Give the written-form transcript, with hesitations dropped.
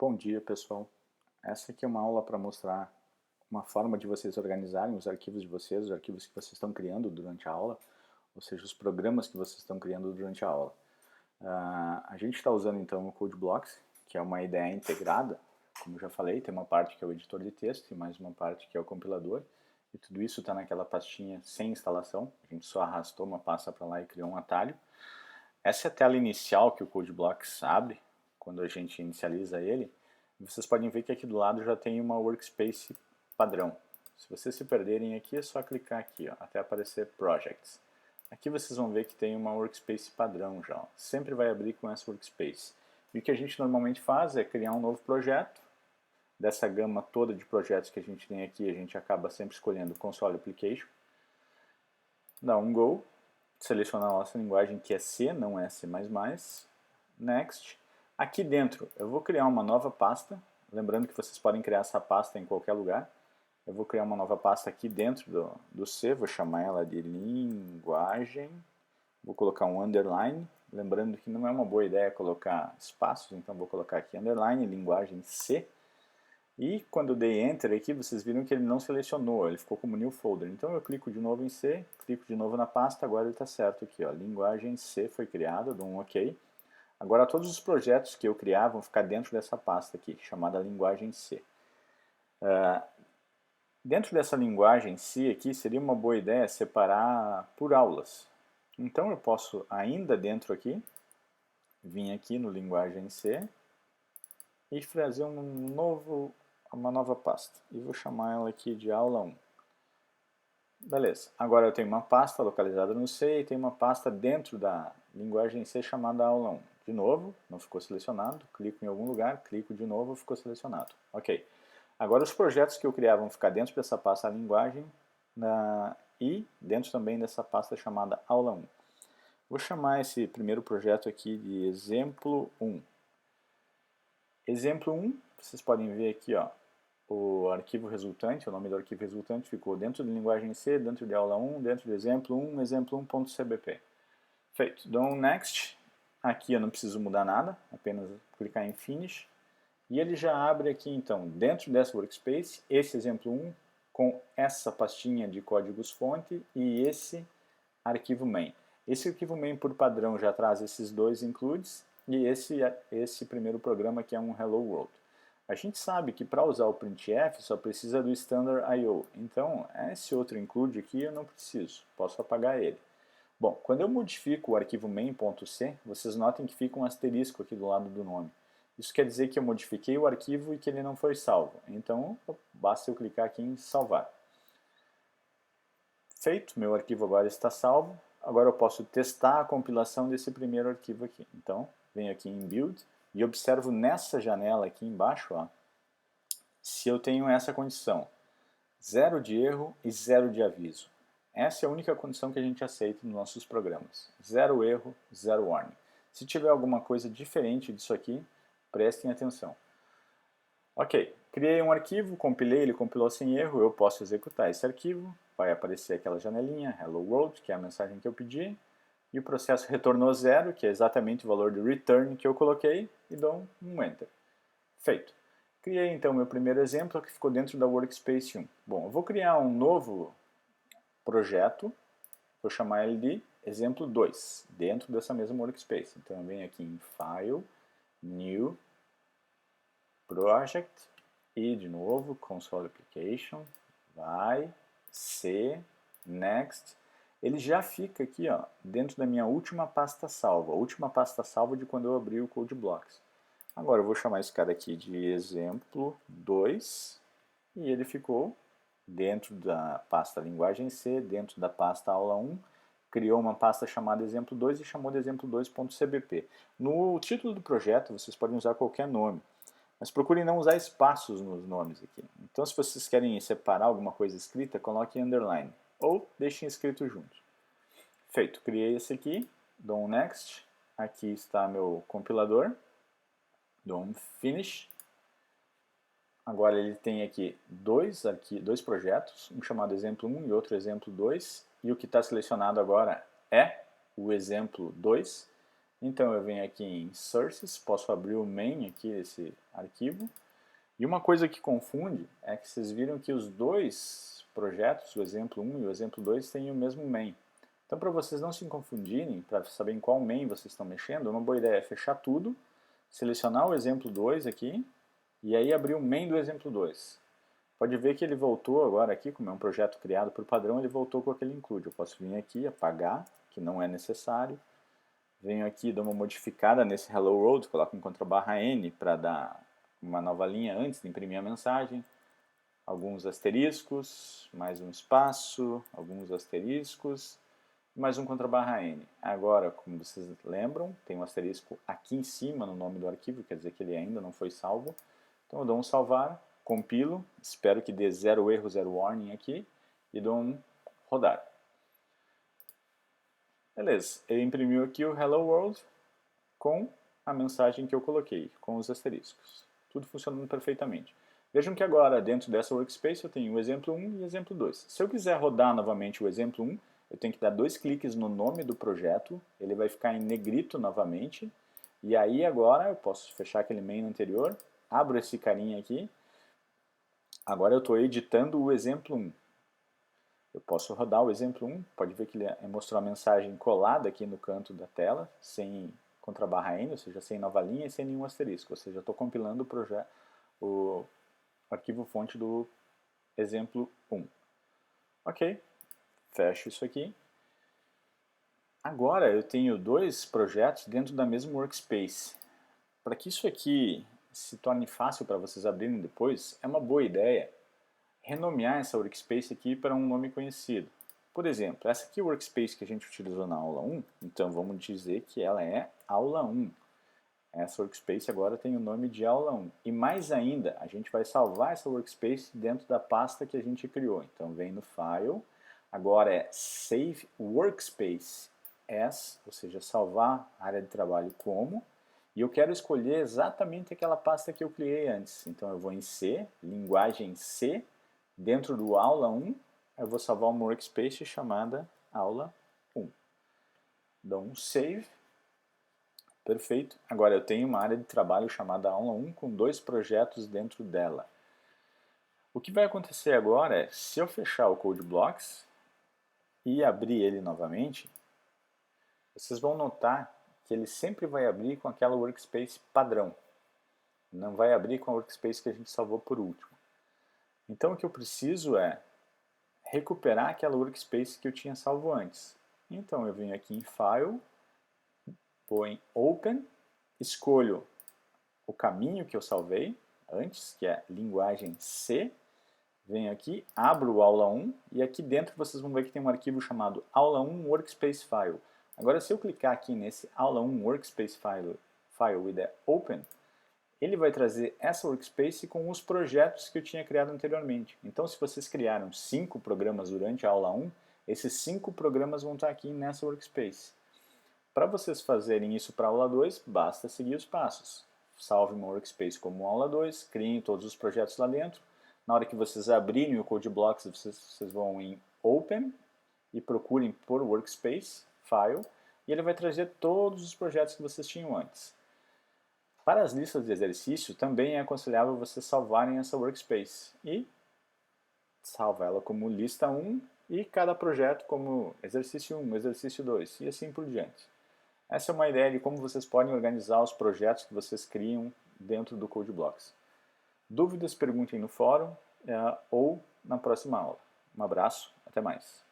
Bom dia, pessoal. Essa aqui é uma aula para mostrar uma forma de vocês organizarem os arquivos de vocês, os arquivos que vocês estão criando durante a aula, ou seja, os programas que vocês estão criando durante a aula. A gente está usando então o CodeBlocks, que é uma ideia integrada, como já falei, tem uma parte que é o editor de texto e mais uma parte que é o compilador, e tudo isso está naquela pastinha sem instalação, a gente só arrastou uma pasta para lá e criou um atalho. Essa é a tela inicial que o CodeBlocks abre, quando a gente inicializa ele. Vocês podem ver que aqui do lado já tem uma workspace padrão. Se vocês se perderem aqui, é só clicar aqui, ó, até aparecer Projects. Aqui vocês vão ver que tem uma workspace padrão já. Ó. Sempre vai abrir com essa workspace. E o que a gente normalmente faz é criar um novo projeto. Dessa gama toda de projetos que a gente tem aqui, a gente acaba sempre escolhendo o Console Application. Dá um Go. Selecionar a nossa linguagem que é C, não é C++. Next. Aqui dentro eu vou criar uma nova pasta, lembrando que vocês podem criar essa pasta em qualquer lugar. Eu vou criar uma nova pasta aqui dentro do C, vou chamar ela de linguagem, vou colocar um underline, lembrando que não é uma boa ideia colocar espaços, então vou colocar aqui underline, linguagem C. E quando eu dei Enter aqui, vocês viram que ele não selecionou, ele ficou como New Folder. Então eu clico de novo em C, clico de novo na pasta, agora ele está certo aqui. Ó. Linguagem C foi criada, dou um OK. Agora todos os projetos que eu criar vão ficar dentro dessa pasta aqui, chamada linguagem C. Dentro dessa linguagem C aqui, seria uma boa ideia separar por aulas. Então eu posso ainda dentro aqui, vir aqui no linguagem C e fazer uma nova pasta. E vou chamar ela aqui de aula 1. Beleza, agora eu tenho uma pasta localizada no C e tenho uma pasta dentro da linguagem C chamada aula 1. De novo, não ficou selecionado, clico em algum lugar, clico de novo, ficou selecionado. Ok. Agora os projetos que eu criar vão ficar dentro dessa pasta linguagem e dentro também dessa pasta chamada aula 1. Vou chamar esse primeiro projeto aqui de exemplo 1. Exemplo 1, vocês podem ver aqui, ó, o arquivo resultante, o nome do arquivo resultante ficou dentro de linguagem C, dentro de aula 1, dentro de exemplo 1, exemplo1.cbp. Feito. Dou um Next. Aqui eu não preciso mudar nada, apenas clicar em Finish. E ele já abre aqui, então, dentro dessa workspace, esse exemplo 1, com essa pastinha de códigos fonte e esse arquivo main. Esse arquivo main, por padrão, já traz esses dois includes e esse primeiro programa que é um Hello World. A gente sabe que para usar o printf só precisa do standard I/O, então esse outro include aqui eu não preciso, posso apagar ele. Bom, quando eu modifico o arquivo main.c, vocês notem que fica um asterisco aqui do lado do nome. Isso quer dizer que eu modifiquei o arquivo e que ele não foi salvo, então basta eu clicar aqui em salvar. Feito, meu arquivo agora está salvo. Agora eu posso testar a compilação desse primeiro arquivo aqui. Então, venho aqui em Build e observo nessa janela aqui embaixo, ó, se eu tenho essa condição, 0 de erro e 0 de aviso. Essa é a única condição que a gente aceita nos nossos programas. 0 erro, 0 warning. Se tiver alguma coisa diferente disso aqui, prestem atenção. Ok, criei um arquivo, compilei, ele compilou sem erro, eu posso executar esse arquivo, vai aparecer aquela janelinha, Hello World, que é a mensagem que eu pedi, e o processo retornou 0, que é exatamente o valor de return que eu coloquei, e dou um Enter. Feito. Criei então meu primeiro exemplo, que ficou dentro da Workspace 1. Bom, eu vou criar um novo projeto, vou chamar ele de exemplo 2, dentro dessa mesma Workspace. Então eu venho aqui em File, New, Project, e de novo, Console Application, vai, C, Next. Ele já fica aqui, ó, dentro da minha última pasta salva, a última pasta salva de quando eu abri o CodeBlocks. Agora eu vou chamar esse cara aqui de exemplo 2 e ele ficou dentro da pasta linguagem C, dentro da pasta aula 1, criou uma pasta chamada exemplo 2 e chamou de exemplo2.cbp. No título do projeto vocês podem usar qualquer nome, mas procurem não usar espaços nos nomes aqui. Então se vocês querem separar alguma coisa escrita, coloquem underline ou deixem escrito junto. Feito, criei esse aqui, dou um Next, aqui está meu compilador, dou um Finish. Agora ele tem aqui dois projetos, um chamado exemplo 1 e outro exemplo 2, e o que está selecionado agora é o exemplo 2. Então eu venho aqui em Sources, posso abrir o main aqui, esse arquivo. E uma coisa que confunde é que vocês viram que os dois projetos, o exemplo 1 e o exemplo 2, têm o mesmo main. Então para vocês não se confundirem, para saber em qual main vocês estão mexendo, uma boa ideia é fechar tudo, selecionar o exemplo 2 aqui, e aí abrir o main do exemplo 2. Pode ver que ele voltou agora aqui, como é um projeto criado por padrão, ele voltou com aquele include. Eu posso vir aqui, apagar, que não é necessário. Venho aqui, dou uma modificada nesse Hello World, coloco um _N para dar uma nova linha antes de imprimir a mensagem. Alguns asteriscos, mais um espaço, alguns asteriscos, mais um _N. Agora, como vocês lembram, tem um asterisco aqui em cima no nome do arquivo, quer dizer que ele ainda não foi salvo. Então eu dou um salvar, compilo, espero que dê 0 erro, 0 warning aqui, e dou um rodar. Beleza, ele imprimiu aqui o Hello World com a mensagem que eu coloquei, com os asteriscos. Tudo funcionando perfeitamente. Vejam que agora, dentro dessa workspace, eu tenho o exemplo 1 e o exemplo 2. Se eu quiser rodar novamente o exemplo 1, eu tenho que dar 2 cliques no nome do projeto, ele vai ficar em negrito novamente, e aí agora eu posso fechar aquele main anterior, abro esse carinha aqui, agora eu estou editando o exemplo 1. Eu posso rodar o exemplo 1, pode ver que ele mostrou a mensagem colada aqui no canto da tela, sem _N, ou seja, sem nova linha e sem nenhum asterisco, ou seja, eu estou compilando o arquivo fonte do exemplo 1. Ok, fecho isso aqui. Agora eu tenho dois projetos dentro da mesma workspace. Para que isso aqui se torne fácil para vocês abrirem depois, é uma boa ideia renomear essa workspace aqui para um nome conhecido. Por exemplo, essa aqui é a workspace que a gente utilizou na aula 1, então vamos dizer que ela é aula 1. Essa workspace agora tem o nome de aula 1. E mais ainda, a gente vai salvar essa workspace dentro da pasta que a gente criou. Então vem no File, agora é Save Workspace As, ou seja, salvar a área de trabalho como, e eu quero escolher exatamente aquela pasta que eu criei antes. Então eu vou em C, linguagem C, dentro do aula 1, eu vou salvar uma workspace chamada aula 1. Dou um save. Perfeito. Agora eu tenho uma área de trabalho chamada aula 1 com dois projetos dentro dela. O que vai acontecer agora é, se eu fechar o Code Blocks e abrir ele novamente, vocês vão notar que ele sempre vai abrir com aquela workspace padrão. Não vai abrir com a workspace que a gente salvou por último. Então o que eu preciso é recuperar aquela workspace que eu tinha salvo antes. Então eu venho aqui em File, vou em Open, escolho o caminho que eu salvei antes, que é linguagem C, venho aqui, abro o aula 1 e aqui dentro vocês vão ver que tem um arquivo chamado aula 1 workspace file. Agora se eu clicar aqui nesse aula 1 workspace file e der Open, ele vai trazer essa workspace com os projetos que eu tinha criado anteriormente. Então se vocês criaram 5 programas durante a aula 1, esses 5 programas vão estar aqui nessa workspace. Para vocês fazerem isso para a aula 2, basta seguir os passos. Salve uma workspace como aula 2, criem todos os projetos lá dentro. Na hora que vocês abrirem o Code Blocks, vocês vão em Open e procurem por Workspace, File, e ele vai trazer todos os projetos que vocês tinham antes. Para as listas de exercício, também é aconselhável vocês salvarem essa workspace e salva ela como lista 1 e cada projeto como exercício 1, exercício 2 e assim por diante. Essa é uma ideia de como vocês podem organizar os projetos que vocês criam dentro do Code Blocks. Dúvidas, perguntem no fórum ou na próxima aula. Um abraço, até mais.